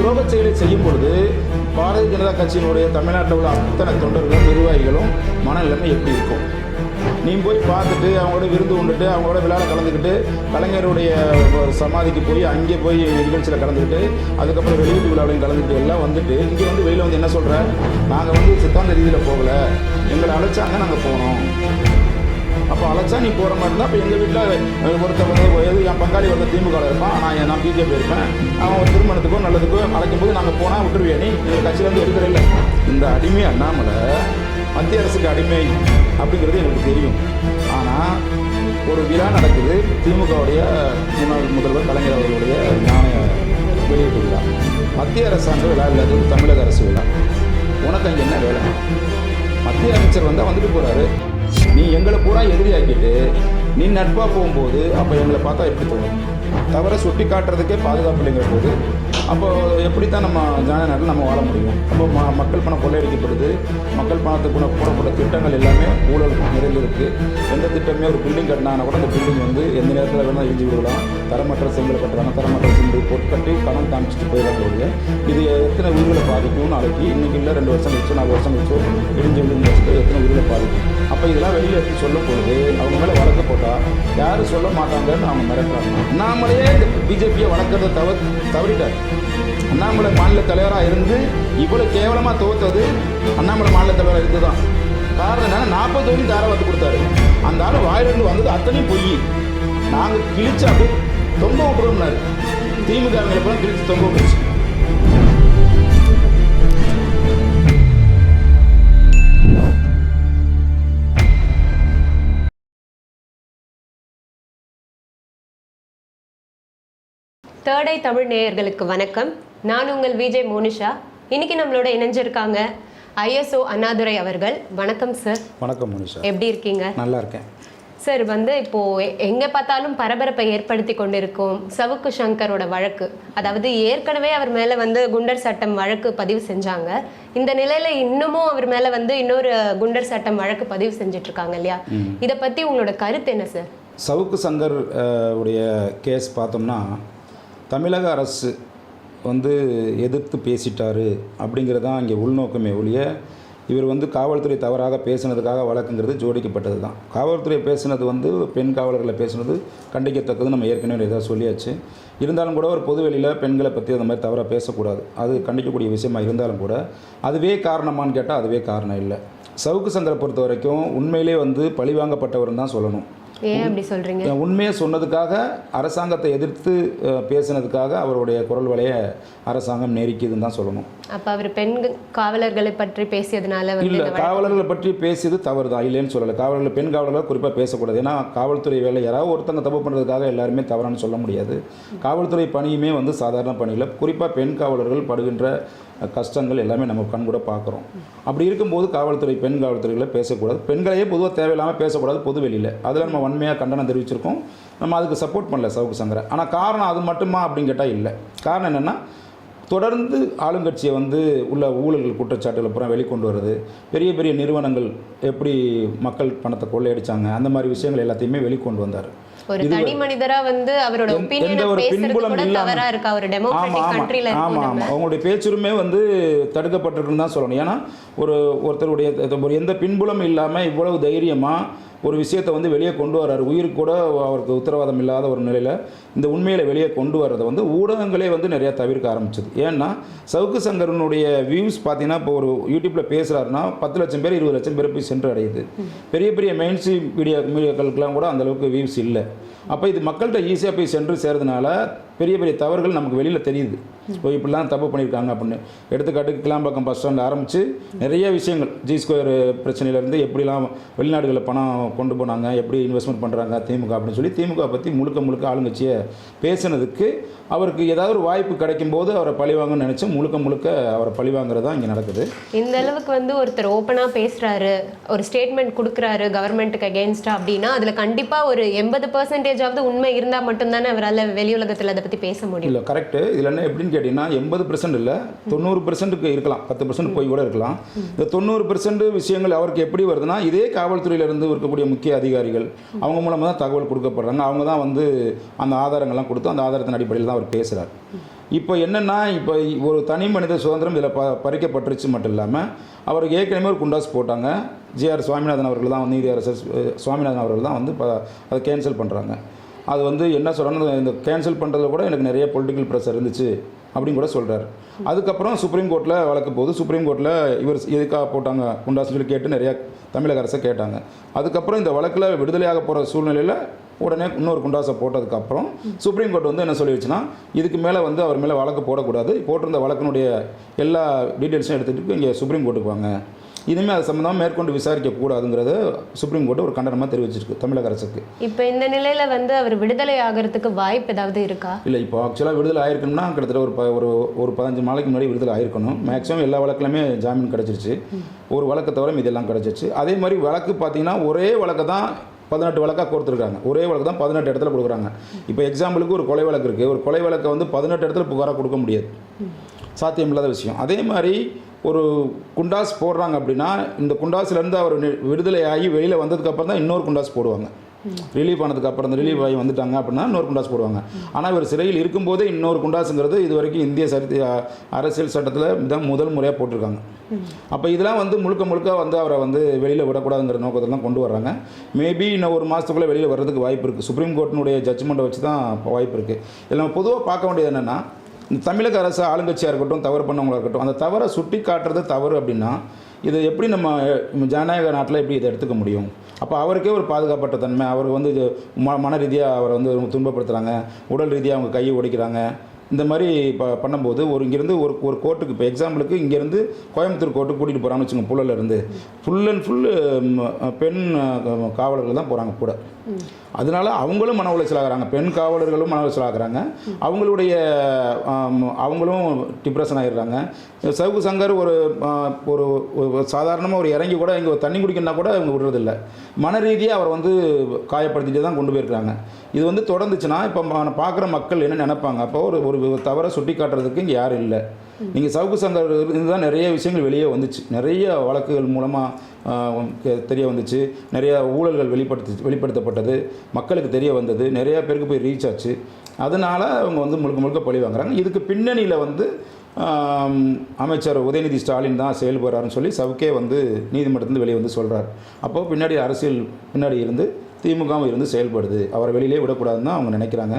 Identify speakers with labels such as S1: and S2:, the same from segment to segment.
S1: துரோகச் செயலை செய்யும் பொழுது பாரதிய ஜனதா கட்சியினுடைய தமிழ்நாட்டில் உள்ள அத்தனை தொண்டர்களும் நிர்வாகிகளும் மனநிலைமை எப்படி இருக்கும்? நீ போய் பார்த்துட்டு அவங்களோட விருந்து கொண்டுட்டு அவங்களோட விழாவில் கலந்துக்கிட்டு கலைஞருடைய சமாதிக்கு போய் அங்கே போய் நிகழ்ச்சியில் கலந்துக்கிட்டு அதுக்கப்புறம் வெளியீட்டு விழாவிலையும் கலந்துக்கிட்டு எல்லாம் வந்துட்டு இங்கே வந்து வெளியில் வந்து என்ன சொல்கிற, நாங்கள் வந்து சித்தாந்த ரீதியில் போகலை, எங்களை அழைச்சாங்க நாங்கள் போனோம். அப்போ அழைச்சா நீ போகிற மாதிரி இருந்தால் அப்போ எங்கள் வீட்டில் ஒருத்தர் வந்து என் பங்காளி வந்து திமுக இருப்பான், நான் பிஜேபி இருப்பேன், அவன் ஒரு திருமணத்துக்கோ நல்லதுக்கோ அழைக்கும் போது நாங்கள் போனால் விட்டுருவியா நீ எங்கள் கட்சியிலேருந்து எடுக்கிற இல்லை. இந்த அடிமை அண்ணாமலை மத்திய அரசுக்கு அடிமை அப்படிங்கிறது எனக்கு தெரியும். ஆனால் ஒரு விழா நடக்குது, திமுகவுடைய முன்னாள் முதல்வர் கலைஞர் அவர்களுடைய நாணய வெளியீட்டு விழா, மத்திய அரசாங்க விழா இல்லாத தமிழக அரசு விழா. உனக்கு அங்கே என்ன வேலை? மத்திய அமைச்சர் வந்தால் வந்துட்டு போகிறாரு, நீ எங்களை பூரா எதிரியாக்கிட்டு நீ நட்பாக போகும்போது அப்போ எங்களை பார்த்தா எப்படி தோணும்? தவறை சுட்டி காட்டுறதுக்கே பாதுகாப்பு இல்லைங்கிற போது அப்போ எப்படித்தான் நம்ம ஜனநாயக நாட்டில் நம்ம வாழ முடியும்? அப்போ மக்கள் பணம் கொள்ளையடிக்கப்படுது, மக்கள் பணத்துக்கு போடப்பட்ட திட்டங்கள் எல்லாமே ஊழல் நிறைந்திருக்கு. எந்த திட்டமே ஒரு பில்டிங் கட்டினாங்கன்னா கூட அந்த பில்டிங் வந்து எந்த நேரத்தில் வேணால் இடிஞ்சு விடலாம், தரமற்ற செங்கல் கட்டுறாங்க, தரமற்ற செங்கல் பொருட்கட்டி பணம் காமிச்சிட்டு போயிடக்கூடிய இது எத்தனை உயிர்களை பாதிக்கும்னு நாளைக்கு இன்றைக்கி இல்லை 2 வருஷம் கழிச்சோ 4 வருஷம் கழிச்சோ இடிஞ்சு விழுந்து வச்சுட்டு எத்தனை உயிர்களை பாதிக்கும். அப்போ இதெல்லாம் வெளியில் எடுத்து சொல்லும் பொழுது அவங்க மேலே வழக்கு போட்டால் யாரும் சொல்ல மாட்டாங்கன்னு அவங்க மிரட்டுறாங்க. அண்ணாமலையே இந்த பிஜேபியை வளர்க்குறத தவறிட்டார். அண்ணாமலை மாநில தலைவராக இருந்து இவ்வளோ கேவலமாக துவத்தது அண்ணாமலை மாநில தலைவராக இருந்து தான். காரணம் என்னன்னா 40 தொகுதி தாராவத்து கொடுத்தாரு. அந்த ஆள் வாயிலிருந்து வந்தது அத்தனையும் பொய். நாங்கள் கிழிச்சு அப்படி தொங்க விட்டுருந்தாரு, திமுக கூட கிழிச்சு தொங்க விட்டுருச்சு.
S2: தேர்ட் ஐ தமிழ் நேயர்களுக்கு வணக்கம். நான் உங்கள் விஜய் மோனிஷா. இன்னைக்கு நம்மளோட இணைஞ்சிருக்காங்க ஐஎஸ்ஓ அண்ணாதுரை அவர்கள். வணக்கம் சார்.
S1: வணக்கம் மோனிஷா,
S2: எப்படி இருக்கீங்க?
S1: நல்லா இருக்கேன்
S2: சார். இப்போ எங்கே பார்த்தாலும் பரபரப்பை ஏற்படுத்தி கொண்டிருக்கும் சவுக்கு சங்கரோட வழக்கு, அதாவது ஏற்கனவே அவர் மேலே குண்டர் சட்டம் வழக்கு பதிவு செஞ்சாங்க. இந்த நிலையில இன்னமும் அவர் மேலே இன்னொரு குண்டர் சட்டம் வழக்கு பதிவு செஞ்சுட்டு இருக்காங்க இல்லையா? இதை பற்றி உங்களோட கருத்து என்ன சார்?
S1: சவுக்கு சங்கர் உடைய கேஸ் பார்த்தோம்னா தமிழக அரசு எதிர்த்து பேசிட்டாரு அப்படிங்கிறதான் இங்கே உள்நோக்கமே ஒழிய இவர் காவல்துறை தவறாக பேசினதுக்காக வழக்குங்கிறது ஜோடிக்கப்பட்டது தான். காவல்துறை பேசினது பெண் காவலர்களை பேசினது கண்டிக்கத்தக்கது நம்ம ஏற்கனவே ஏதாவது சொல்லியாச்சு. இருந்தாலும் கூட ஒரு பொது வெளியில் பெண்களை பற்றி அந்த மாதிரி தவறாக பேசக்கூடாது, அது கண்டிக்கக்கூடிய விஷயமா இருந்தாலும் கூட அதுவே காரணமானு கேட்டால் அதுவே காரணம் இல்லை. சவுக்கு சங்கரை பொறுத்த வரைக்கும் உண்மையிலே பழிவாங்கப்பட்டவர்னு தான் சொல்லணும்.
S2: ஏன் அப்படி சொல்றீங்க?
S1: உண்மையை சொன்னதுக்காக, அரசாங்கத்தை எதிர்த்து பேசினதுக்காக அவருடைய குரல் வலையை அரசாங்கம் நெருக்கிதுன்னு தான் சொல்லணும்.
S2: அப்போ அவர் பெண் காவலர்களை பற்றி பேசியதுனால
S1: இல்லை, காவலர்களை பற்றி பேசியது தவறு தான், இல்லைன்னு சொல்லலை. காவலர்கள் பெண் காவலர்கள் குறிப்பாக பேசக்கூடாது. ஏன்னா காவல்துறை வேலை யாராவது ஒருத்தங்க தப்பு பண்ணுறதுக்காக எல்லாருமே தவறானு சொல்ல முடியாது. காவல்துறை பணியுமே சாதாரண பணியில் குறிப்பாக பெண் காவலர்கள் படுகின்ற கஷ்டங்கள் எல்லாமே நம்ம கண் கூட பார்க்குறோம். அப்படி இருக்கும்போது பெண் காவல்துறைகளை பேசக்கூடாது, பெண்களையே பொதுவாக தேவையில்லாமல் பேசக்கூடாது பொது வெளியில். அதில் நம்ம வன்மையாக கண்டனம் தெரிவிச்சிருக்கோம், நம்ம அதுக்கு சப்போர்ட் பண்ணல சவுக்கு சங்கரை. ஆனால் காரணம் அது மட்டுமா அப்படின்னு கேட்டால் இல்லை. காரணம் என்னென்னா தொடர்ந்து ஆளுங்கட்சியை உள்ள ஊழல்கள் குற்றச்சாட்டுகளை பூரா வெளிக்கொண்டு வருது, பெரிய பெரிய நிறுவனங்கள் எப்படி மக்கள் பணத்தை கொள்ளையடிச்சாங்க, அந்த மாதிரி விஷயங்கள் எல்லாத்தையுமே வெளிக்கொண்டு வந்தார்.
S2: ஒரு தனி மனிதரா அவரோட ஒபினியனை பேசுறது கூட தவறா இருக்கு. அவர் டெமோக்ராட்டிக் கண்ட்ரில இருக்கு.
S1: ஆமா, அவங்களுடைய பேச்சுரிமை தடுக்கப்பட்டிருக்குன்னு தான் சொல்லணும். ஏன்னா ஒருத்தருடைய எந்த பின்புலம் இல்லாமல் இவ்வளவு தைரியமாக ஒரு விஷயத்தை வெளியே கொண்டு வர்றாரு. உயிருக்கு கூட அவருக்கு உத்தரவாதம் இல்லாத ஒரு நிலையில் இந்த உண்மையில் வெளியே கொண்டு வர்றதை ஊடகங்களே நிறையா தவிர்க்க ஆரம்பிச்சது. ஏன்னா சவுக்கு சங்கரனுடைய வியூஸ் பார்த்தீங்கன்னா இப்போ ஒரு யூடியூப்பில் பேசுகிறாருன்னா 10 லட்சம் பேர் 20 லட்சம் பேர் போய் சென்று அடையுது. பெரிய பெரிய மெயின்ஸ்ட்ரீம் மீடியாக்களுக்கெல்லாம் கூட அந்தளவுக்கு வியூஸ் இல்லை. அப்போ இது மக்கள்கிட்ட ஈஸியாக போய் சென்று சேர்றதுனால பெரிய பெரிய தவறுகள் நமக்கு வெளியில் தெரியுது. இப்போ இப்படிலாம் தப்பு பண்ணியிருக்காங்க அப்படின்னு. எடுத்துக்காட்டுக்கு கிளாம்பாக்கம் பஸ் ஸ்டாண்ட் ஆரம்பித்து நிறைய விஷயங்கள், G2 பிரச்சனையிலேருந்து எப்படிலாம் வெளிநாடுகளில் பணம் கொண்டு போனாங்க, எப்படி இன்வெஸ்ட்மெண்ட் பண்ணுறாங்க திமுக அப்படின்னு சொல்லி திமுக பற்றி முழுக்க ஆளுங்கட்சியை பேசுனதுக்கு அவருக்கு ஏதாவது ஒரு வாய்ப்பு கிடைக்கும் போது அவரை பழிவாங்கன்னு நினச்சி முழுக்க அவரை பழிவாங்கிறது தான் இங்கே நடக்குது.
S2: இந்த அளவுக்கு ஒருத்தர் ஓப்பனாக பேசுகிறாரு, ஒரு ஸ்டேட்மெண்ட் கொடுக்குறாரு கவர்மெண்ட்டுக்கு அகெயின்ஸ்டாக அப்படின்னா அதில் கண்டிப்பாக ஒரு 80% உண்மை இருந்தால் மட்டும்தானே அவரால் வெளி உலகத்தில் அதை பற்றி பேச முடியும்.
S1: இல்லை, கரெக்டு. இதில் என்ன எப்படின்னு கேட்டிங்கன்னா 80% இல்லை 90% இருக்கலாம், 10% போய் கூட இருக்கலாம். இந்த 90% விஷயங்கள் அவருக்கு எப்படி வருதுன்னா இதே காவல்துறையிலிருந்து இருக்கக்கூடிய முக்கிய அதிகாரிகள் அவங்க மூலமாக தான் தகவல் கொடுக்கப்படுறாங்க. அவங்க தான் அந்த ஆதாரங்கள்லாம் கொடுத்து அந்த ஆதாரத்தின் அடிப்படையில் தான் அவர் பேசுகிறார். இப்போ என்னென்னா இப்போ ஒரு தனி மனித சுதந்திரம் இதில் பறிக்கப்பட்டுருச்சு மட்டும் இல்லாமல் அவருக்கு ஏற்கனவே ஒரு குண்டாஸ் போட்டாங்க. ஜிஆர் சுவாமிநாதன் அவர்கள் தான் வந்து நீதியரசர் சுவாமிநாதன் அவர்கள் தான் வந்து அதை கேன்சல் பண்ணுறாங்க. அது வந்து என்ன சொல்கிறாங்க, இந்த கேன்சல் பண்ணுறதுல கூட எனக்கு நிறைய பொலிட்டிக்கல் ப்ரெஷர் இருந்துச்சு அப்படின்னு கூட சொல்கிறார். அதுக்கப்புறம் சுப்ரீம் கோர்ட்டில் வழக்கு போகுது. சுப்ரீம் கோர்ட்டில் இவர் எதுக்காக போட்டாங்க குண்டாஸ் சொல்லி கேட்டு நிறையா தமிழக அரசை கேட்டாங்க. அதுக்கப்புறம் இந்த வழக்கில் விடுதலையாக போகிற சூழ்நிலையில் உடனே இன்னொரு குண்டாஸை போட்டதுக்கப்புறம் சுப்ரீம் கோர்ட் வந்து என்ன சொல்லிடுச்சுன்னா, இதுக்கு மேலே வந்து அவர் மேலே வழக்கு போடக்கூடாது, போட்டிருந்த வழக்கினுடைய எல்லா டீட்டெயில்ஸும் எடுத்துகிட்டு இங்கே சுப்ரீம் கோர்ட்டுக்கு வாங்க, இனிமேல் அது சம்மந்தமாக மேற்கொண்டு விசாரிக்கக்கூடாதுங்கிறத சுப்ரீம் கோர்ட்டு ஒரு கண்டனமாக தெரிவிச்சிருக்கு தமிழக அரசுக்கு.
S2: இப்போ இந்த நிலையில் வந்து அவர் விடுதலை ஆகிறதுக்கு வாய்ப்பு ஏதாவது இருக்கா?
S1: இல்லை, இப்போ ஆக்சுவலாக விடுதலை ஆயிருக்கணும்னா கிட்டத்தட்ட ஒரு 15 நாளைக்கு முன்னாடி விடுதலை ஆயிருக்கணும். மேக்ஸிமம் எல்லா வழக்குலையுமே ஜாமீன் கிடச்சிருச்சு. ஒரு வழக்கை தவிர இதெல்லாம் கிடச்சிருச்சு. அதே மாதிரி வழக்கு பார்த்தீங்கன்னா ஒரே வழக்கை தான் 18 வழக்காக கோர்த்துருக்காங்க. ஒரே வழக்கு தான் 18 இடத்துல கொடுக்குறாங்க. இப்போ எக்ஸாம்பிளுக்கு ஒரு கொலை வழக்கு இருக்குது. ஒரு கொலை வழக்கை வந்து 18 இடத்துல புகாராக கொடுக்க முடியாது, சாத்தியமில்லாத விஷயம். அதே மாதிரி ஒரு குண்டாஸ் போடுறாங்க அப்படின்னா இந்த குண்டாஸ்லேருந்து அவர் விடுதலை ஆகி வெளியில் வந்ததுக்கப்புறம் தான் இன்னொரு குண்டாஸ் போடுவாங்க. ரிலீஃப் ஆனதுக்கப்புறம் இந்த ரிலீஃப் ஆகி வந்துட்டாங்க அப்படின்னா இன்னொரு குண்டாஸ் போடுவாங்க. ஆனால் இவர் சிறையில் இருக்கும்போதே இன்னொரு குண்டாஸுங்கிறது இது வரைக்கும் இந்திய அரசியல் சட்டத்தில் தான் முதல் முறையாக போட்டிருக்காங்க. அப்போ இதெல்லாம் வந்து முழுக்க வந்து அவரை வந்து வெளியில் விடக்கூடாதுங்கிற நோக்கத்தில் தான் கொண்டு வர்றாங்க. மேபி இன்னும் ஒரு மாதத்துக்குள்ளே வெளியில் வர்றதுக்கு வாய்ப்பு இருக்குது. சுப்ரீம் கோர்ட்டினுடைய ஜட்ஜ்மெண்ட்டை வச்சு தான் வாய்ப்பு இருக்குது. இதில் நம்ம பொதுவாக பார்க்க வேண்டியது என்னென்னா, இந்த தமிழக அரசு ஆளுங்கட்சியாக இருக்கட்டும், தவறு பண்ணவங்களாக இருக்கட்டும், அந்த தவறை சுட்டி காட்டுறது தவறு அப்படின்னா இதை எப்படி நம்ம ஜனநாயக நாட்டில் எப்படி இதை எடுத்துக்க முடியும்? அப்போ அவருக்கே ஒரு பாதுகாப்பற்ற தன்மை, அவர் வந்து மன ரீதியாக அவரை வந்து துன்பப்படுத்துகிறாங்க, உடல் ரீதியாக அவங்க கையை உடைக்கிறாங்க. இந்த மாதிரி பண்ணும்போது இங்கேருந்து ஒரு கோர்ட்டுக்கு, இப்போ எக்ஸாம்பிளுக்கு இங்கேருந்து கோயம்புத்தூர் கோர்ட்டுக்கு கூட்டிகிட்டு போகிறாங்கன்னு வச்சுக்கோங்க. புழலிருந்து ஃபுல் அண்ட் ஃபுல் பெண் காவலர்கள் தான் போகிறாங்க கூட. அதனால அவங்களும் மன உளைச்சல் ஆகிறாங்க, பெண் காவலர்களும் மன உளைச்சல் ஆகிறாங்க, அவங்களும் டிப்ரெஷன் ஆகிடுறாங்க. சவுக்கு சங்கர் ஒரு சாதாரணமாக ஒரு இறங்கி கூட இங்கே தண்ணி குடிக்கணும்னா கூட அவங்க விடுறதில்ல. மன ரீதியாக அவர் வந்து காயப்படுத்திட்டு தான் கொண்டு போயிருக்கிறாங்க. இது வந்து தொடர்ந்துச்சுன்னா இப்போ பார்க்குற மக்கள் என்ன நினைப்பாங்க? அப்போ ஒரு தவறை சுட்டி காட்டுறதுக்கு இங்கே யாரும் இல்லை. நீங்கள் சவுக்கு சங்கர் இதுதான் நிறைய விஷயங்கள் வெளியே வந்துச்சு, நிறைய வழக்குகள் மூலமாக தெரிய வந்துச்சு, நிறைய ஊழல்கள் வெளிப்படுத்தப்பட்டது, மக்களுக்கு தெரிய வந்தது, நிறைய பேருக்கு போய் ரீச் ஆச்சு. அதனால் அவங்க வந்து முழுக்க பழி வாங்குறாங்க. இதுக்கு பின்னணியில் வந்து அமைச்சர் உதயநிதி ஸ்டாலின் தான் செயல்படுறாருன்னு சொல்லி சவுக்கே வந்து நீதிமன்றத்துலேருந்து வெளியே வந்து சொல்கிறார். அப்போது பின்னாடி அரசியல் பின்னாடி இருந்து திமுகவும் இருந்து செயல்படுது, அவரை வெளியிலே விடக்கூடாதுன்னு தான் அவங்க நினைக்கிறாங்க.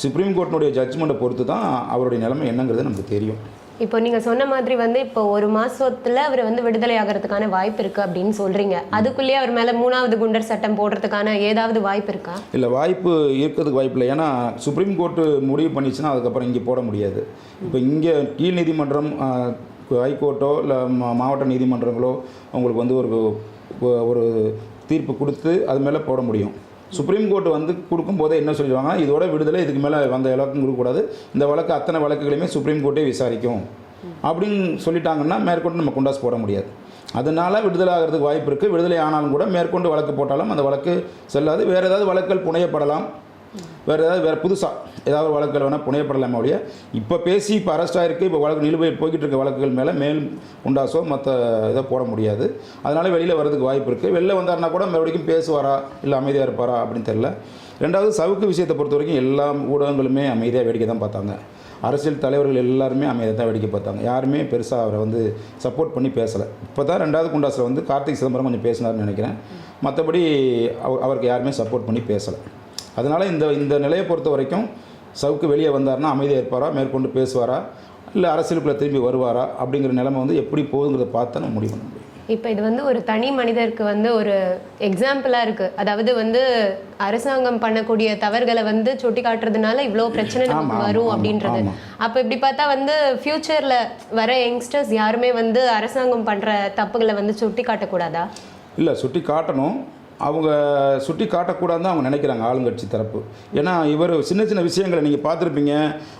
S1: சுப்ரீம் கோர்ட்டினுடைய ஜட்ஜ்மெண்ட்டை பொறுத்து தான் அவருடைய நிலைமை என்னங்கிறது நமக்கு தெரியும்.
S2: இப்போ நீங்கள் சொன்ன மாதிரி வந்து இப்போ ஒரு மாதத்தில் அவர் வந்து விடுதலை ஆகிறதுக்கான வாய்ப்பு இருக்குது அப்படின்னு சொல்கிறீங்க. அதுக்குள்ளேயே அவர் மேலே 3வது குண்டர் சட்டம் போடுறதுக்கான ஏதாவது வாய்ப்பு இருக்கா? இல்லை,
S1: வாய்ப்பு இருக்கிறதுக்கு வாய்ப்பு இல்லை. ஏன்னா சுப்ரீம் கோர்ட்டு முடிவு பண்ணிச்சுன்னா அதுக்கப்புறம் இங்கே போட முடியாது. இப்போ இங்கே கீழ் நீதிமன்றம், ஹைகோர்ட்டோ இல்லை மாவட்ட நீதிமன்றங்களோ அவங்களுக்கு வந்து ஒரு தீர்ப்பு கொடுத்து அது மேலே போட முடியும். சுப்ரீம் கோர்ட் வந்து கொடுக்கும்போதே என்ன சொல்லுவாங்க, இதோட விடுதலை, இதுக்கு மேலே வந்த வழக்கும் கொடுக்கக்கூடாது, இந்த வழக்கு அத்தனை வழக்குகளையுமே சுப்ரீம் கோர்ட்டே விசாரிக்கும் அப்படின்னு சொல்லிட்டாங்கன்னா மேற்கொண்டு நம்ம குண்டாஸ் போட முடியாது. அதனால் விடுதலை ஆகிறதுக்கு வாய்ப்பு இருக்குது. விடுதலை ஆனாலும் கூட மேற்கொண்டு வழக்கு போட்டாலும் அந்த வழக்கு செல்லாது. வேறு ஏதாவது வழக்குகள் புனையப்படலாம், வேறு புதுசாக ஏதாவது வழக்குகள் வேணால் புனையப்படலாமே ஒழிய இப்போ பேசி இப்போ அரெஸ்ட் ஆகிருக்கு, இப்போ வழக்கு நிலுவையில் போய்கிட்டு இருக்க வழக்குகள் மேல் குண்டாஸோ மற்ற இதை போட முடியாது. அதனால் வெளியில் வர்றதுக்கு வாய்ப்பு இருக்குது. வெளில வந்தார்னா கூட மறுபடியும் பேசுவாரா இல்லை அமைதியாக இருப்பாரா அப்படின்னு தெரியல. ரெண்டாவது, சவுக்கு விஷயத்தை பொறுத்த வரைக்கும் எல்லா ஊடகங்களுமே அமைதியாக வேடிக்கை தான் பார்த்தாங்க. அரசியல் தலைவர்கள் எல்லாருமே அமைதியாக தான் வேடிக்கை பார்த்தாங்க. யாருமே பெருசாக அவரை வந்து சப்போர்ட் பண்ணி பேசலை. இப்போ தான் 2வது குண்டாஸில் வந்து கார்த்திக் சிதம்பரம் கொஞ்சம் பேசினார்னு நினைக்கிறேன். மற்றபடி அவருக்கு யாருமே சப்போர்ட் பண்ணி பேசலை. அதனால் இந்த நிலையை பொறுத்த வரைக்கும் சவுக்கு வெளியே வந்தார்னா அமைதியாக இருப்பாரா, மேற்கொண்டு பேசுவாரா, இல்லை அரசியலுக்குள்ளே திரும்பி வருவாரா அப்படிங்கிற நிலைமை வந்து எப்படி போகுங்கிறத பார்த்து நம்ம முடிவு பண்ண முடியும்.
S2: இப்போ இது வந்து ஒரு தனி மனிதருக்கு வந்து ஒரு எக்ஸாம்பிளாக இருக்குது. அதாவது வந்து அரசாங்கம் பண்ணக்கூடிய தவறுகளை வந்து சுட்டி காட்டுறதுனால இவ்வளோ பிரச்சனை நமக்கு வரும் அப்படின்றது. அப்போ இப்படி பார்த்தா வந்து ஃப்யூச்சரில் வர யங்ஸ்டர்ஸ் யாருமே வந்து அரசாங்கம் பண்ணுற தப்புகளை வந்து சுட்டி காட்டக்கூடாதா?
S1: இல்லை, சுட்டி காட்டணும். அவங்க சுட்டி காட்டக்கூடாதுன்னு அவங்க நினைக்கிறாங்க ஆளுங்கட்சி தரப்பு. ஏன்னா இவர் சின்ன விஷயங்களை நீங்கள் பார்த்துருப்பீங்க.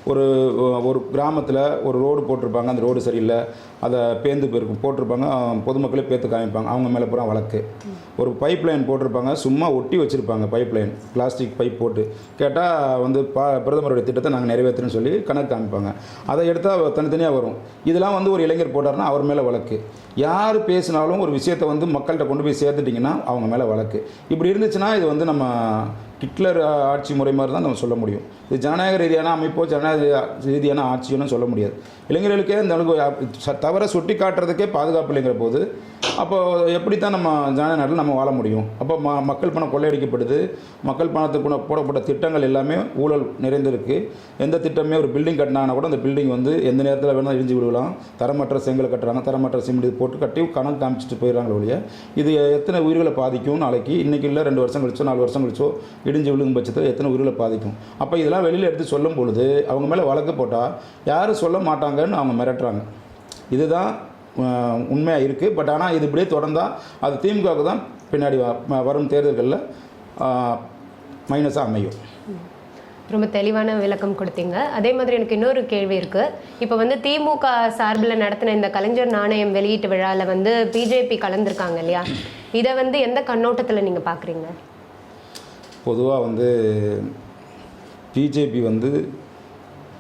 S1: ஒரு கிராமத்தில் ஒரு ரோடு போட்டிருப்பாங்க, அந்த ரோடு சரியில்லை, அதை பேந்து போட்டிருப்பாங்க, பொதுமக்களே பேத்து காமிப்பாங்க, அவங்க மேலே பூரா வழக்கு. ஒரு பைப் லைன் போட்டிருப்பாங்க, சும்மா ஒட்டி வச்சுருப்பாங்க, பைப் லைன் பிளாஸ்டிக் பைப் போட்டு. கேட்டால் வந்து பிரதமருடைய திட்டத்தை நாங்கள் நிறைவேற்றுன்னு சொல்லி கணக்கு காமிப்பாங்க. அதை எடுத்தால் தனித்தனியாக வரும். இதெல்லாம் வந்து ஒரு இளைஞர் போட்டார்னா அவர் மேலே வழக்கு. யார் பேசினாலும் ஒரு விஷயத்தை வந்து மக்கள்கிட்ட கொண்டு போய் சேர்த்துட்டிங்கன்னா அவங்க மேலே வழக்கு. இப்படி இருந்துச்சுன்னா இது வந்து நம்ம ஹிட்லர் ஆட்சி முறை மாதிரி தான் நம்ம சொல்ல முடியும். இது ஜனநாயக ரீதியான அமைப்போ ஜனநாயக ரீதியான ஆட்சியோன்னு சொல்ல முடியாது. இளைஞர்களுக்கே இந்த அளவுக்கு தவறை சுட்டி காட்டுறதுக்கே பாதுகாப்பு இல்லைங்கிற போது அப்போ எப்படி தான் நம்ம ஜனநாயக நாட்டில் நம்ம வாழ முடியும்? அப்போ மக்கள் பணம் கொள்ளையடிக்கப்படுது. மக்கள் பணத்துக்கு போடப்பட்ட திட்டங்கள் எல்லாமே ஊழல் நிறைந்திருக்கு. எந்த திட்டமே ஒரு பில்டிங் கட்டினாங்கன்னா கூட அந்த பில்டிங் வந்து எந்த நேரத்தில் வேணால் இடிஞ்சு விடலாம். தரமற்ற செங்கலை கட்டுறாங்க, தரமற்ற சிமெண்ட் போட்டு கட்டி கணக்கு காமிச்சிட்டு போயிடறாங்களே ஒழிய இது எத்தனை உயிர்களை பாதிக்கும்? நாளைக்கு இன்றைக்கி இல்லை 2 வருஷம் கழிச்சோ 4 வருஷம் கழிச்சோ இடிஞ்சு விழுங்கும் பட்சத்தில் எத்தனை உயிர்களை பாதிக்கும்? அப்போ இதெல்லாம் வெளியில் எடுத்து சொல்லும் பொழுது அவங்க மேலே வழக்கு போட்டால் யாரும் சொல்ல மாட்டாங்கன்னு அவங்க மிரட்டுறாங்க. இதுதான் உண்மையாக இருக்குது. பட் ஆனால் இது இப்படியே தொடர்ந்தால் அது திமுகவுக்கு தான் பின்னாடி வரும் தேர்தல்களில் மைனஸாக அமையும்.
S2: ரொம்ப தெளிவான விளக்கம் கொடுத்தீங்க. அதே மாதிரி எனக்கு இன்னொரு கேள்வி இருக்குது. இப்போ வந்து திமுக சார்பில் நடத்தின இந்த கலைஞர் நாணயம் வெளியீட்டு விழாவில் வந்து பிஜேபி கலந்துருக்காங்க இல்லையா? இதை வந்து எந்த கண்ணோட்டத்தில் நீங்கள் பார்க்குறீங்க?
S1: பொதுவாக வந்து பிஜேபி வந்து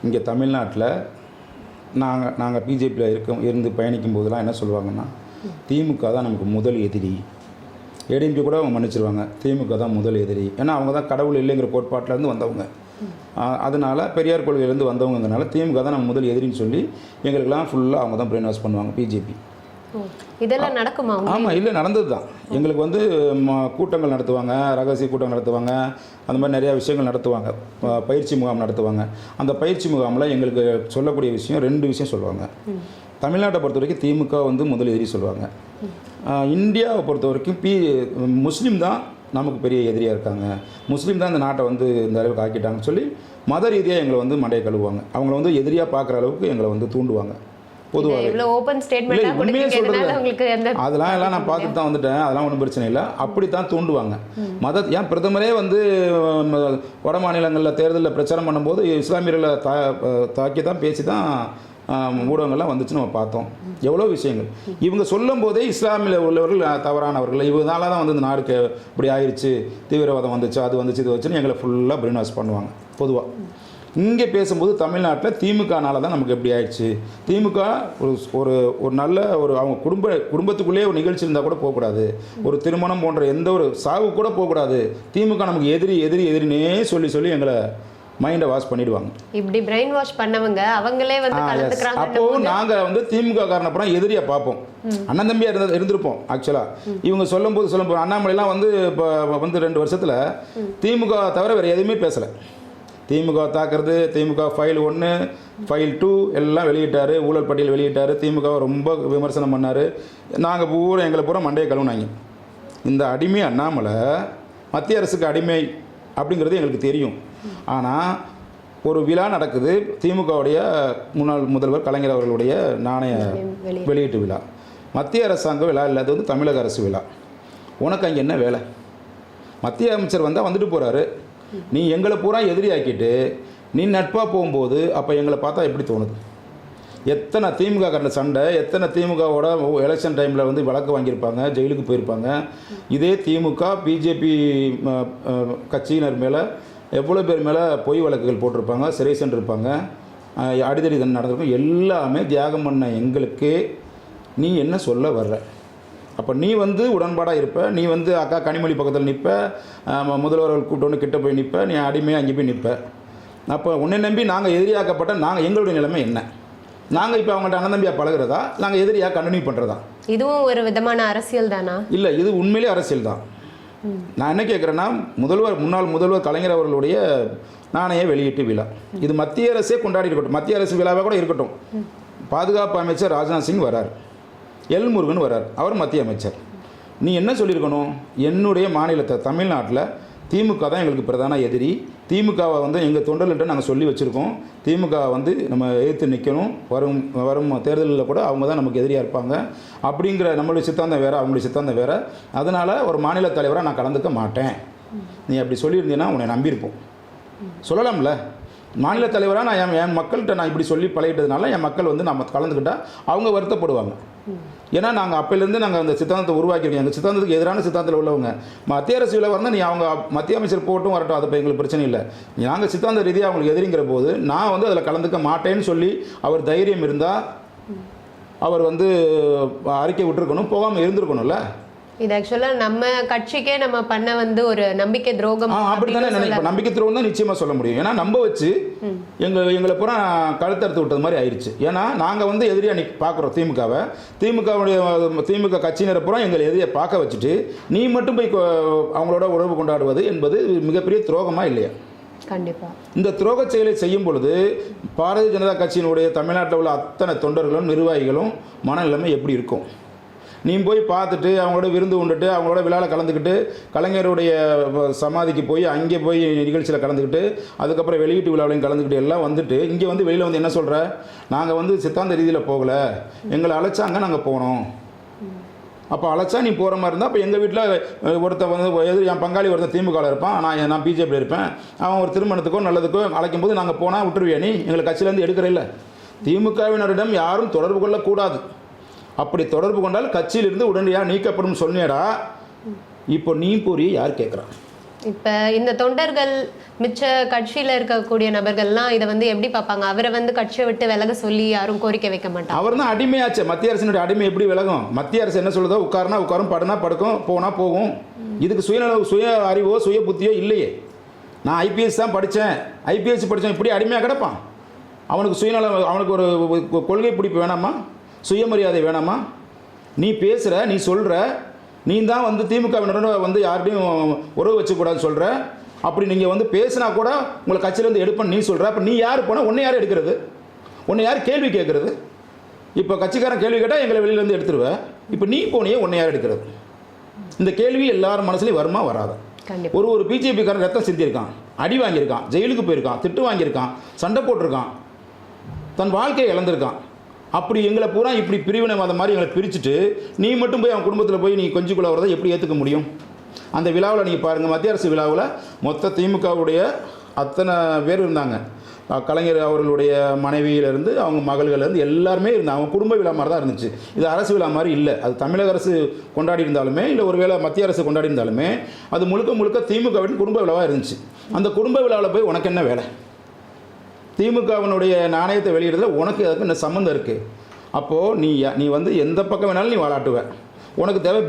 S1: இங்கே தமிழ்நாட்டில் நாங்கள் பிஜேபியில் இருந்து பயணிக்கும் போதெல்லாம் என்ன சொல்லுவாங்கன்னா, திமுக தான் நமக்கு முதல் எதிரி. ஏடிஎம்கே கூட அவங்க மன்னிச்சிருவாங்க, திமுக தான் முதல் எதிரி. ஏன்னா அவங்க தான் கடவுள் இல்லைங்கிற கோட்பாட்டிலேருந்து வந்தவங்க. அதனால் பெரியார் கொள்கையிலேருந்து வந்தவங்கனால திமுக தான் நம்ம முதல் எதிரின்னு சொல்லி எங்களுக்கெல்லாம் ஃபுல்லாக அவங்க தான் பிரெயின் வாஷ் பண்ணுவாங்க பிஜேபி.
S2: இதெல்லாம் நடக்குமா?
S1: ஆமாம், இல்லை நடந்தது தான். எங்களுக்கு வந்து கூட்டங்கள் நடத்துவாங்க, ரகசிய கூட்டம் நடத்துவாங்க, அந்த மாதிரி நிறையா விஷயங்கள் நடத்துவாங்க, பயிற்சி முகாம் நடத்துவாங்க. அந்த பயிற்சி முகாமில் எங்களுக்கு சொல்லக்கூடிய விஷயம் 2 விஷயம் சொல்லுவாங்க. தமிழ்நாட்டை பொறுத்த வரைக்கும் திமுக வந்து முதல் எதிரி சொல்லுவாங்க. இந்தியாவை பொறுத்த வரைக்கும் முஸ்லீம் தான் நமக்கு பெரிய எதிரியாக இருக்காங்க, முஸ்லீம் தான் இந்த நாட்டை வந்து இந்த அளவுக்கு ஆக்கிட்டாங்கன்னு சொல்லி மத ரீதியாக எங்களை வந்து மண்டையை கழுவுவாங்க. அவங்கள வந்து எதிரியாக பார்க்குற அளவுக்கு எங்களை வந்து தூண்டுவாங்க. பொதுவாக உண்மையே சொல்கிறது அதெல்லாம் எல்லாம் நான் பார்த்துட்டு தான் வந்துட்டேன். அதெல்லாம் ஒன்றும் பிரச்சனை இல்லை. அப்படி தான் தூண்டுவாங்க. ஏன் பிரதமரே வந்து வட மாநிலங்களில் தேர்தலில் பிரச்சாரம் பண்ணும்போது இஸ்லாமியர்களை தாக்கி தான் பேசி தான் ஊடகங்கள்லாம் வந்துச்சு, நம்ம பார்த்தோம். எவ்வளோ விஷயங்கள் இவங்க சொல்லும் போதே இஸ்லாமியில் உள்ளவர்கள் தவறானவர்கள், இவங்களால தான் வந்து இந்த நாடுக்கு இப்படி ஆயிடுச்சு, தீவிரவாதம் வந்துச்சு, அது வந்துச்சு, இது வச்சுன்னு எங்களை ஃபுல்லாக பிரெயின் வாஷ் பண்ணுவாங்க. பொதுவாக இங்கே பேசும்போது தமிழ்நாட்டில் திமுகனால தான் நமக்கு எப்படி ஆயிடுச்சு, திமுக ஒரு நல்ல அவங்க குடும்பத்துக்குள்ளேயே ஒரு நிகழ்ச்சி இருந்தால் கூட போகக்கூடாது, ஒரு திருமணம் போன்ற எந்த ஒரு சாவு கூட போகக்கூடாது, திமுக நமக்கு எதிரினே சொல்லி எங்களை மைண்டை வாஷ் பண்ணிடுவாங்க.
S2: இப்படி பிரெயின் வாஷ் பண்ணவங்க அவங்களே வந்து கலந்துக்கறாங்க.
S1: அப்போ நாங்கள் வந்து திமுக காரனை அப்புறம் எதிரியா பார்ப்போம், அண்ணன் தம்பியாக இருந்திருப்போம். ஆக்சுவலாக இவங்க சொல்லும்போது அண்ணாமலைலாம் வந்து இப்போ வந்து 2 வருஷத்தில் திமுக தவிர வேறு எதுவுமே பேசலை. திமுக தாக்குறது, திமுக ஃபைல் 1 ஃபைல் 2 எல்லாம் வெளியிட்டார், ஊழல் பட்டியல் வெளியிட்டார், திமுக ரொம்ப விமர்சனம் பண்ணார். நாங்கள் பூரா எங்களை பூரா மண்டையை கழுவுனாங்க. இந்த அடிமை அண்ணாமலை மத்திய அரசுக்கு அடிமை அப்படிங்கிறது எங்களுக்கு தெரியும். ஆனால் ஒரு விழா நடக்குது, திமுகவுடைய முன்னாள் முதல்வர் கலைஞர் அவர்களுடைய நாணய வெளியீட்டு விழா. மத்திய அரசாங்க விழா இல்லை, அது வந்து தமிழக அரசு விழா. உனக்கு அங்கே என்ன வேலை? மத்திய அமைச்சர் வந்தால் வந்துட்டு போகிறாரு, நீ எங்களை பூரா எதிரியாக்கிட்டு நீ நட்பாக போகும்போது அப்போ எங்களை பார்த்தா எப்படி தோணுது? எத்தனை திமுக காரன சண்டை, எத்தனை திமுகவோட எலெக்ஷன் டைமில் வந்து வழக்கு வாங்கியிருப்பாங்க, ஜெயிலுக்கு போயிருப்பாங்க. இதே திமுக பிஜேபி கட்சியினர் மேலே எவ்வளோ பேர் மேலே பொய் வழக்குகள் போட்டிருப்பாங்க, சிறை சென்றிருப்பாங்க, அடிதடி தண்ணி நடந்திருக்கும். எல்லாமே தியாகம் பண்ண எங்களுக்கு நீ என்ன சொல்ல வர்ற? அப்போ நீ வந்து உடன்பாடாக இருப்ப, நீ வந்து அக்கா கனிமொழி பக்கத்தில் நிற்ப, முதல்வர்கள் கூட்டோன்னு கிட்ட போய் நிற்ப, நீ அடிமையாக அங்கே போய் நிற்ப. அப்போ உன்னை நம்பி நாங்கள் எதிரியாக்கப்பட்ட எங்களுடைய நிலைமை என்ன? நாங்கள் இப்போ அவங்கள்ட்ட அண்ணன் தம்பியாக பழகிறதா, நாங்கள் எதிரியாக கண்டினியூ பண்ணுறதா?
S2: இதுவும் ஒரு விதமான அரசியல் தானா? இல்லை,
S1: இது உண்மையிலே அரசியல் தான். நான் என்ன கேட்குறேன்னா, முன்னாள் முதல்வர் கலைஞர் அவர்களுடைய நாணய வெளியீட்டு விழா இது மத்திய அரசே கொண்டாடி இருக்கட்டும், மத்திய அரசு விழாவாக கூட இருக்கட்டும். பாதுகாப்பு அமைச்சர் ராஜ்நாத் சிங் வரார், எல் முருகன் வரார், அவர் மத்திய அமைச்சர். நீ என்ன சொல்லியிருக்கணும்? என்னுடைய மாநிலத்தை தமிழ்நாட்டில் திமுக தான் எங்களுக்கு பிரதான எதிரி, திமுகவை வந்து எங்கள் தொண்டர்கிட்ட நாங்கள் சொல்லி வச்சுருக்கோம், திமுக வந்து நம்ம எதிர்த்து நிற்கணும், வரும் தேர்தலில் கூட அவங்க தான் நமக்கு எதிரியாக இருப்பாங்க அப்படிங்கிற நம்மளுடைய சித்தாந்தம் வேறு, அவங்களுடைய சித்தாந்தம் வேறு. அதனால் ஒரு மாநில தலைவராக நான் கலந்துக்க மாட்டேன். நீ அப்படி சொல்லியிருந்தீங்கன்னா உன்னை நம்பியிருப்போம், சொல்லலாம்ல. மாநில தலைவராக நான் என் மக்கள்கிட்ட நான் இப்படி சொல்லி பழகிட்டதுனால என் மக்கள் வந்து நம்ம கலந்துக்கிட்டால் அவங்க வருத்தப்படுவாங்க. ஏன்னா நாங்கள் அப்போலேருந்து நாங்கள் அந்த சித்தாந்தத்தை உருவாக்கியிருக்கோம். எங்கள் சித்தாந்தத்துக்கு எதிரான சித்தாந்தத்தில் உள்ளவங்க மத்திய அரசு விலை வந்தால் நீ அவங்க மத்திய அமைச்சர் போட்டும் வரட்டும், அது இப்போ எங்களுக்கு பிரச்சனை இல்லை. நாங்கள் சித்தாந்த ரீதியாக அவங்களுக்கு எதிரிங்கிற போது நான் வந்து அதில் கலந்துக்க மாட்டேன்னு சொல்லி அவர் தைரியம் இருந்தால் அவர் வந்து அறிக்கை விட்டுருக்கணும், போகாமல் இருந்திருக்கணும்ல.
S2: இது ஆக்சுவலா நம்ம கட்சிக்கே நம்ம பண்ண வந்து ஒரு நம்பிக்கை துரோகம்.
S1: அப்படித்தானே நினைப்போம். நம்பிக்கை துரோகம் தான் நிச்சயமா சொல்ல முடியும். ஏன்னா நம்ப வச்சு எங்களை பூரா கழுத்தறுத்து விட்டது மாதிரி ஆயிடுச்சு. ஏன்னா நாங்கள் வந்து எதிரியா பார்க்குறோம் திமுகவை. திமுக கட்சியினரை பூரா எங்களை எதிரியை பார்க்க வச்சுட்டு நீ மட்டும் போய் அவங்களோட உறவு கொண்டாடுவது என்பது மிகப்பெரிய துரோகமா இல்லையா?
S2: கண்டிப்பா.
S1: இந்த துரோக செயலை செய்யும் பொழுது பாரதிய ஜனதா கட்சியினுடைய தமிழ்நாட்டில் உள்ள அத்தனை தொண்டர்களும் நிர்வாகிகளும் மனநிலைமை எப்படி இருக்கும்? நீ போய் பார்த்துட்டு அவங்களோட விருந்து உண்டுட்டு அவங்களோட விழாவில் கலந்துக்கிட்டு கலைஞருடைய சமாதிக்கு போய் அங்கே போய் நிகழ்ச்சியில் கலந்துக்கிட்டு அதுக்கப்புறம் வெளியீட்டு விழாவிலையும் கலந்துக்கிட்டு எல்லாம் வந்துட்டு இங்கே வந்து வெளியில் வந்து என்ன சொல்கிற, நாங்கள் வந்து சித்தாந்த ரீதியில் போகலை, எங்களை அழைச்சாங்க நாங்கள் போனோம். அப்போ அழைச்சா நீ போகிற மாதிரி இருந்தால் அப்போ எங்கள் வீட்டில் ஒருத்தர் வந்து என் பங்காளி ஒருத்தர் திமுகவில் இருப்பான், நான் பிஜேபியில் இருப்பேன், அவன் ஒரு திருமணத்துக்கோ நல்லதுக்கோ அழைக்கும் போது நாங்கள் போனால் விட்டுருவியா நீ? எங்களை கட்சியிலேருந்து எடுக்கிற இல்லை. திமுகவினரிடம் யாரும் தொடர்பு கொள்ளக்கூடாது. அப்படி தொடர்பு கொண்டால் கட்சியிலிருந்து உடனடியாக நீக்கப்படும் சொன்னியடா. இப்போ நீ போறிய யார் கேட்குறா?
S2: இப்போ இந்த தொண்டர்கள் மிச்ச கட்சியில் இருக்கக்கூடிய நபர்கள்லாம் இதை வந்து எப்படி பார்ப்பாங்க? அவரை வந்து கட்சியை விட்டு விலக சொல்லி யாரும் கோரிக்கை வைக்க மாட்டாங்க.
S1: அவர் தான் அடிமையாச்சு. மத்திய அரசினுடைய அடிமை எப்படி விலகும்? மத்திய அரசு என்ன சொல்லுதோ உட்காருனா உட்காரும், படுனா படுக்கும், போனால் போகும். இதுக்கு சுய அறிவோ சுய புத்தியோ இல்லையே. நான் ஐபிஎஸ் தான் படித்தேன், ஐபிஎஸ் படித்தேன், இப்படி அடிமையாக கிடப்பான். அவனுக்கு சுயநலம், அவனுக்கு ஒரு கொள்கை பிடிப்பு வேணாமா? சுயமரியாதை வேணாமா? நீ பேசுகிற, நீ சொல்கிற, நீ தான் வந்து திமுகவினரோட வந்து யார்கிட்டையும் உறவு வச்சுக்கூடாதுன்னு சொல்கிற. அப்படி நீங்கள் வந்து பேசினா கூட உங்களை கட்சியிலேருந்து எடுப்பேன்னு நீ சொல்கிற. அப்போ நீ யார் போனால் உன்னை யார் எடுக்கிறது? உன்னை யார் கேள்வி கேட்குறது? இப்போ கட்சிக்காரன் கேள்வி கேட்டால் எங்களை வெளியிலேருந்து எடுத்துருவேன். இப்போ நீ போனியே உன்னை யார் எடுக்கிறது? இந்த கேள்வி எல்லாரும் மனசுலையும் வருமா வராது? ஒரு பிஜேபிக்காரன் ரத்தம் சிந்தியிருக்கான், அடி வாங்கியிருக்கான், ஜெயிலுக்கு போயிருக்கான், திட்டு வாங்கியிருக்கான், சண்டை போட்டிருக்கான், தன் வாழ்க்கையை இழந்திருக்கான். அப்படி எங்களை பூரா இப்படி பிரிவினைவாத மாதிரி எங்களை பிரிச்சுட்டு நீ மட்டும் போய் அவன் குடும்பத்தில் போய் நீ கொஞ்சிக்குள்ள வரதை எப்படி ஏற்றுக்க முடியும்? அந்த விழாவில் நீங்கள் பாருங்கள், மத்திய அரசு விழாவில் மொத்த திமுகவுடைய அத்தனை பேர் இருந்தாங்க. கலைஞர் அவர்களுடைய மனைவியிலேருந்து அவங்க மகள்கள்லேருந்து எல்லாருமே இருந்தாங்க. அவங்க குடும்ப விழா மாதிரி தான் இருந்துச்சு. இது அரசு விழா மாதிரி இல்லை. அது தமிழக அரசு கொண்டாடி இருந்தாலுமே இல்லை ஒரு வேளை மத்திய அரசு கொண்டாடி இருந்தாலுமே அது முழுக்க திமுகவின் குடும்ப விழாவாக இருந்துச்சு. அந்த குடும்ப விழாவில் போய் உனக்கு என்ன வேலை? திமுகவினுடைய நாணயத்தை வெளியிடுறதுல உனக்கு அதுக்கு என்ன சம்மந்தம் இருக்குது? அப்போது நீ வந்து எந்த பக்கம் வேணாலும் நீ வாலாட்டுவ. உனக்கு தேவை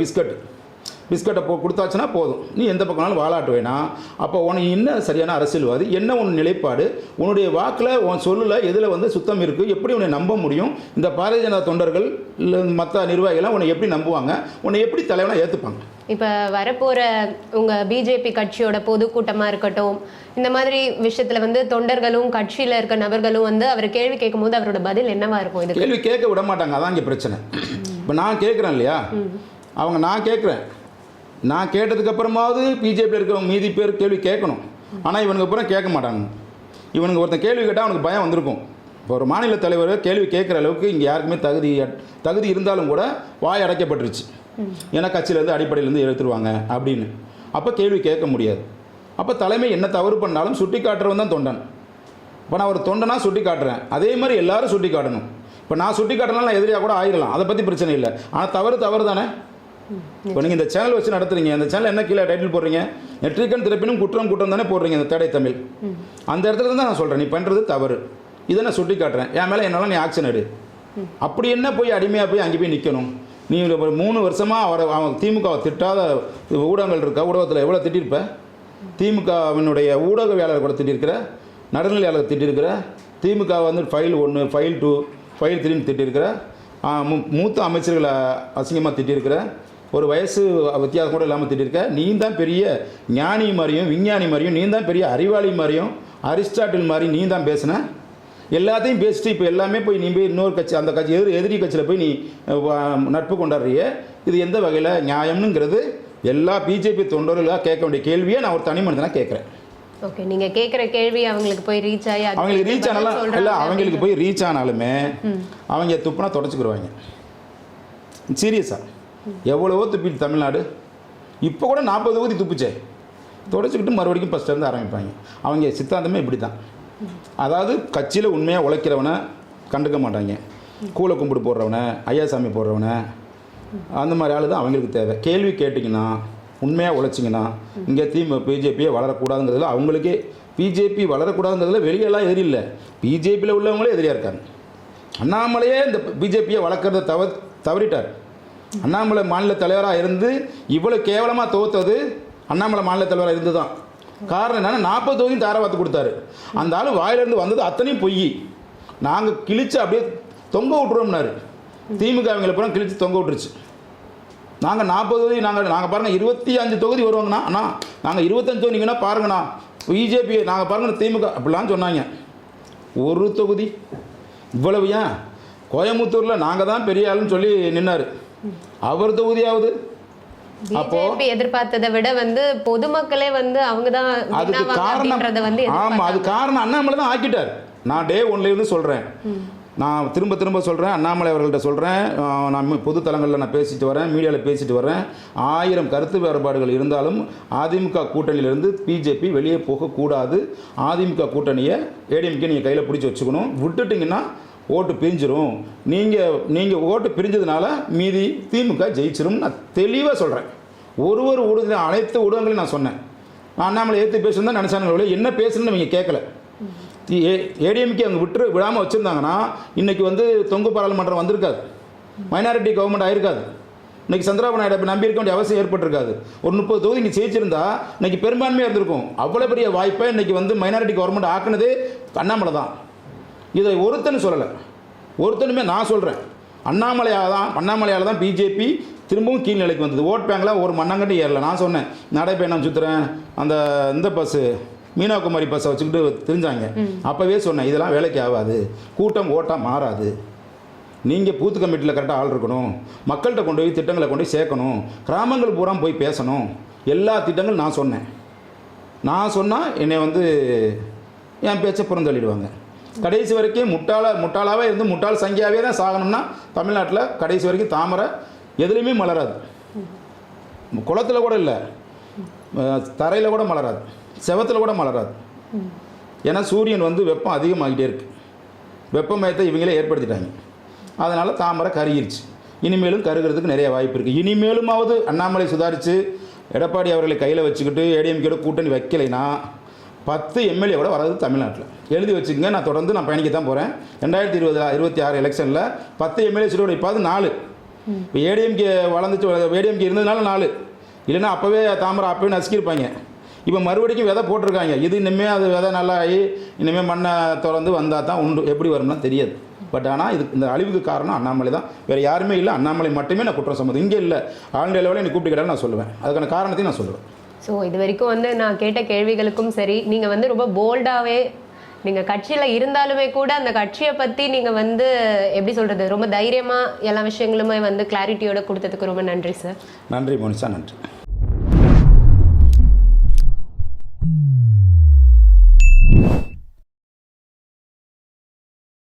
S1: பிஸ்கட்டை கொடுத்தாச்சுன்னா போதும், நீ எந்த பக்கம் வேணாலும் வாலாட்டுவேனா? அப்போ உனக்கு என்ன சரியான அரசியல்வாதி? என்ன உன் நிலைப்பாடு? உன்னுடைய வாக்கில் உன் சொல்லல எதில் வந்து சுத்தம் இருக்குது? எப்படி உன்னை நம்ப முடியும்? இந்த பாரதிய ஜனதா தொண்டர்கள் இல்லை மற்ற நிர்வாகிகள்லாம் உன்னை எப்படி நம்புவாங்க? உன்னை எப்படி தலைவனாக ஏற்றுப்பாங்க?
S2: இப்போ வரப்போகிற உங்கள் பிஜேபி கட்சியோட பொதுக்கூட்டமாக இருக்கட்டும், இந்த மாதிரி விஷயத்தில் வந்து தொண்டர்களும் கட்சியில் இருக்க நபர்களும் வந்து அவர் கேள்வி கேட்கும் போது அவரோட பதில் என்னவா இருக்கும்? இது
S1: கேள்வி கேட்க விட மாட்டாங்க. அதான் இங்கே பிரச்சனை. இப்போ நான் கேட்குறேன் இல்லையா, நான் கேட்டதுக்கப்புறமாவது பிஜேபியில் இருக்கிறவங்க மீதி பேர் கேள்வி கேட்கணும். ஆனால் இவனுக்கு அப்புறம் கேட்க மாட்டாங்க. இவனுக்கு ஒருத்தன் கேள்வி கேட்டால் அவனுக்கு பயம் வந்திருக்கும். இப்போ ஒரு மாநில தலைவர் கேள்வி கேட்குற அளவுக்கு இங்கே யாருக்குமே தகுதி இருந்தாலும் கூட வாய் அடைக்கப்பட்டுருச்சு. ஏன்னா கட்சியிலேருந்து அடிப்படையிலேருந்து எடுத்துருவாங்க அப்படின்னு. அப்போ கேள்வி கேட்க முடியாது. அப்போ தலைமை என்ன தவறு பண்ணாலும் சுட்டி காட்டுறவன் தான் தொண்டன். இப்போ நான் ஒரு தொண்டனா சுட்டி காட்டுறேன், அதே மாதிரி எல்லாரும் சுட்டி காட்டணும். இப்போ நான் சுட்டி காட்டினாலும் நான் எதிரியாக கூட ஆயிடலாம், அதை பற்றி பிரச்சனை இல்லை. ஆனால் தவறு தானே. இப்போ நீங்கள் இந்த சேனல் வச்சு நடத்துறீங்க, அந்த சேனல் என்ன கீழே டைட்டில் போடுறீங்க? நெற்றிக்கண் திறப்பினும் குற்றம் தானே போடுறீங்க, இந்த தேடை தமிழ். அந்த இடத்துல தான் நான் சொல்கிறேன், நீ பண்ணுறது தவறு, இதை நான் சுட்டி காட்டுறேன், என் மேலே என்னால் நீ ஆக்ஷன் எடு. அப்படி என்ன போய் அடிமையாக போய் அங்கே போய் நிற்கணும்? நீ ஒரு 3 வருஷமாக அவன் திமுகவை திட்டாத ஊடகங்கள் இருக்கா? ஊடகத்தில் எவ்வளோ திட்டிருப்ப? திமுகவினுடைய ஊடகவியாளர் கூட திட்டிருக்கிற, நடுநிலையாளர் திட்டிருக்கிற, திமுக வந்து ஃபைல் 1, ஃபைல் 2, ஃபைல் 3 திட்டிருக்கிற, மூத்த அமைச்சர்களை அசிங்கமாக திட்டிருக்கிற, ஒரு வயசு வித்தியாசம் கூட இல்லாமல் திட்டிருக்க. நீ தான் பெரிய ஞானி மாதிரியும் விஞ்ஞானி மாதிரியும், நீ தான் பெரிய அறிவாளி மாதிரியும், அரிஸ்டாட்டில் மாதிரி நீ தான் பேசின. எல்லாத்தையும் பேசிட்டு இப்போ எல்லாமே போய் நீ போய் இன்னொரு கட்சி, அந்த கட்சி எதிரி கட்சியில் போய் நீ நட்பு கொண்டாடுறிய. இது எந்த வகையில் நியாயம்னுங்கிறது எல்லா பிஜேபி தொண்டர்களாக கேட்க வேண்டிய கேள்வியை நான் ஒரு தனி மனிதனாக கேட்குறேன்.
S2: ஓகே, நீங்கள் கேட்குற கேள்வி அவங்களுக்கு போய் ரீச் ஆகி
S1: அவங்களுக்கு ரீச் ஆனாலும் இல்லை, அவங்களுக்கு போய் ரீச் ஆனாலுமே அவங்க துப்புனா தொடச்சிக்கிடுவாங்க. சீரியஸாக எவ்வளவோ துப்பிட்டு தமிழ்நாடு இப்போ கூட 40 தொகுதி துப்புச்சே, தொடச்சிக்கிட்டு மறுபடியும் ஃபஸ்ட்லேருந்து ஆரம்பிப்பாங்க. அவங்க சித்தாந்தமே இப்படி தான். அதாவது கட்சியில் உண்மையாக உழைக்கிறவனை கண்டுக்க மாட்டாங்க, கூலை கும்பிட்டு போடுறவனை, ஐயாசாமி போடுறவனை, அந்த மாதிரி ஆள் தான் அவங்களுக்கு தேவை. கேள்வி கேட்டிங்கன்னா உண்மையாக உழைச்சிங்கன்னா இங்கே பிஜேபியை வளரக்கூடாதுங்கிறதுல அவங்களுக்கே, பிஜேபி வளரக்கூடாதுங்கிறதுல வெளியெல்லாம் எதிரி இல்லை, பிஜேபியில் உள்ளவங்களே எதிரியாக இருக்காங்க. அண்ணாமலையே இந்த பிஜேபியை வளர்க்குறத தவறிட்டார். அண்ணாமலை மாநில தலைவராக இருந்து இவ்வளோ கேவலமாக தோத்தது அண்ணாமலை மாநில தலைவராக இருந்து தான். காரணம் என்னன்னா 40 தொகுதியும் தாராவாத்து கொடுத்தாரு. அந்த ஆள் வாயிலிருந்து வந்தது அத்தனையும் பொய். நாங்கள் கிழிச்சு அப்படியே தொங்க விட்டுருவோம்னாரு. திமுக அவங்களை பூரா கிழிச்சு தொங்க விட்டுருச்சு. நாங்கள் 40 தொகுதி நாங்கள் பாருங்கள் 25 தொகுதி வருவாங்கண்ணா. அண்ணா நாங்கள் 25 தொகுதி நீங்கன்னா பாருங்கண்ணா, பிஜேபி நாங்கள் பாருங்க திமுக அப்படிலாம் சொன்னாங்க. ஒரு தொகுதி இவ்வளவு. ஏன் கோயம்புத்தூரில் நாங்கள் தான் பெரிய ஆளுன்னு சொல்லி நின்னார். அவர் தொகுதியாவது
S2: பிஜேபி எதிர்பார்த்ததை விட வந்து பொதுமக்களே வந்து அவங்க தான்
S1: அதுக்கு காரணம். ஆமாம், அது காரணம் அண்ணாமலை தான் ஆக்கிட்டார். நான் டே 1லேருந்து சொல்கிறேன், நான் திரும்ப சொல்கிறேன், அண்ணாமலை அவர்கள்ட்ட சொல்கிறேன், நான் பொது தளங்களில் நான் பேசிட்டு வரேன், மீடியாவில் பேசிட்டு வரேன். 1000 கருத்து வேறுபாடுகள் இருந்தாலும் அதிமுக கூட்டணியிலிருந்து பிஜேபி வெளியே போகக்கூடாது. அதிமுக கூட்டணியை ஏடிஎம்கே நீங்கள் கையில் பிடிச்சி வச்சுக்கணும். விட்டுட்டிங்கன்னா ஓட்டு பிரிஞ்சிடும். நீங்கள் ஓட்டு பிரிஞ்சதுனால மீதி திமுக ஜெயிச்சிரும். நான் தெளிவாக சொல்கிறேன். ஒரு ஊடகத்தில் அனைத்து ஊடகங்களையும் நான் சொன்னேன். நான் அண்ணாமலை ஏற்று பேசுன்னு தான் நினச்சாங்க. என்ன பேசுன்னு நீங்கள் கேட்கல. ஏடிஎம்கே அவங்க விடாமல் வச்சுருந்தாங்கன்னா இன்றைக்கி வந்து தொங்கு பாராளுமன்றம் வந்திருக்காது, மைனாரிட்டி கவர்மெண்ட் ஆயிருக்காது, இன்றைக்கி சந்திரபாபு நாயுடு நம்பி இருக்க வேண்டிய அவசியம் ஏற்பட்டிருக்காது. ஒரு 30 தொகுதி இங்கே ஜெயிச்சிருந்தா இன்றைக்கி பெரும்பான்மையாக இருந்திருக்கும். அவ்வளோ பெரிய வாய்ப்பை இன்றைக்கி வந்து மைனாரிட்டி கவர்மெண்ட் ஆக்குனதே அண்ணாமலை தான். இதை ஒருத்தன்னு சொல்லலை, ஒருத்தனுமே நான் சொல்கிறேன். அண்ணாமலையால் தான் பிஜேபி திரும்பவும் கீழ்நிலைக்கு வந்தது. ஓட் பேங்கில் ஒரு மண்ணாங்கட்டி ஏறல. நான் சொன்னேன் நடைப்பயணம் சுற்றுறேன், இந்த பஸ்ஸு மீனாகுமாரி பஸ்ஸை வச்சுக்கிட்டு தெரிஞ்சாங்க. அப்போவே சொன்னேன் இதெல்லாம் வேலைக்கு ஆகாது, கூட்டம் ஓட்டாக மாறாது. நீங்கள் பூத்து கமிட்டியில் கரெக்டாக ஆள் இருக்கணும், மக்கள்கிட்ட கொண்டு போய் திட்டங்களை கொண்டு போய் சேர்க்கணும், கிராமங்கள் பூரா போய் பேசணும். எல்லா திட்டங்களும் நான் சொன்னால் என்னை வந்து என் பேச்சை புறந்தள்ளிடுவாங்க. கடைசி வரைக்கும் முட்டாளாகவே இருந்து முட்டாள் சங்கியாகவே தான் சாகணும்னா தமிழ்நாட்டில் கடைசி வரைக்கும் தாமரை எதுலேயுமே மலராது. குளத்தில் கூட இல்லை, தரையில் கூட மலராது, செவத்தில் கூட மலராது. ஏன்னா சூரியன் வந்து வெப்பம் அதிகமாகிட்டே இருக்குது. வெப்பமயத்தை இவங்களே ஏற்படுத்திட்டாங்க. அதனால் தாமரை கருகிருச்சு. இனிமேலும் கருகிறதுக்கு நிறைய வாய்ப்பு இருக்குது. இனிமேலுமாவது அண்ணாமலை சுதாரித்து எடப்பாடி அவர்களை கையில் வச்சுக்கிட்டு ஏடிஎம்கேட கூட்டணி வைக்கலைன்னா 10 எம்எல்ஏ கூட வராது தமிழ்நாட்டில். எழுதி வச்சுக்கோங்க. நான் தொடர்ந்து பயணிக்க தான் போகிறேன். 2026 எலெக்ஷனில் 10 எம்எல்ஏ சீட்டோட இப்போது 4. இப்போ ஏடிஎம்கே வளர்ந்துச்சு, ஏடிஎம்கே இருந்ததுனால 4, இல்லைன்னா அப்போவே தாமரை அப்போவே நசுக்கியிருப்பாங்க. இப்போ மறுபடிக்கும் விதை போட்டிருக்காங்க. இது இனிமேல் அது விதை நல்லா ஆகி இனிமேல் மண்ணை திறந்து வந்தால் தான் உண்டு. எப்படி வரும்னா தெரியாது. பட் ஆனால் இந்த அழிவுக்கு காரணம் அண்ணாமலை தான், வேறு யாருமே இல்லை. அண்ணாமலை மட்டுமே நான் குற்றம் சம்மந்தம். இங்கே இல்லை, ஆல் இண்டியா லெவலில் என்னை கூப்பிட்டு கேட்டாலும் நான் சொல்லுவேன். அதுக்கான காரணத்தையும் நான் சொல்லுவேன்.
S2: ஸோ இது வரைக்கும் வந்து நான் கேட்ட கேள்விகளுக்கும் சரி, நீங்கள் வந்து ரொம்ப போல்டாகவே நீங்கள் கட்சியில் இருந்தாலுமே கூட அந்த கட்சியை பற்றி நீங்கள் வந்து எப்படி சொல்கிறது, ரொம்ப தைரியமாக எல்லா விஷயங்களுமே வந்து கிளாரிட்டியோடு கொடுத்ததுக்கு ரொம்ப நன்றி சார்.
S1: நன்றி மோனிஷா, நன்றி.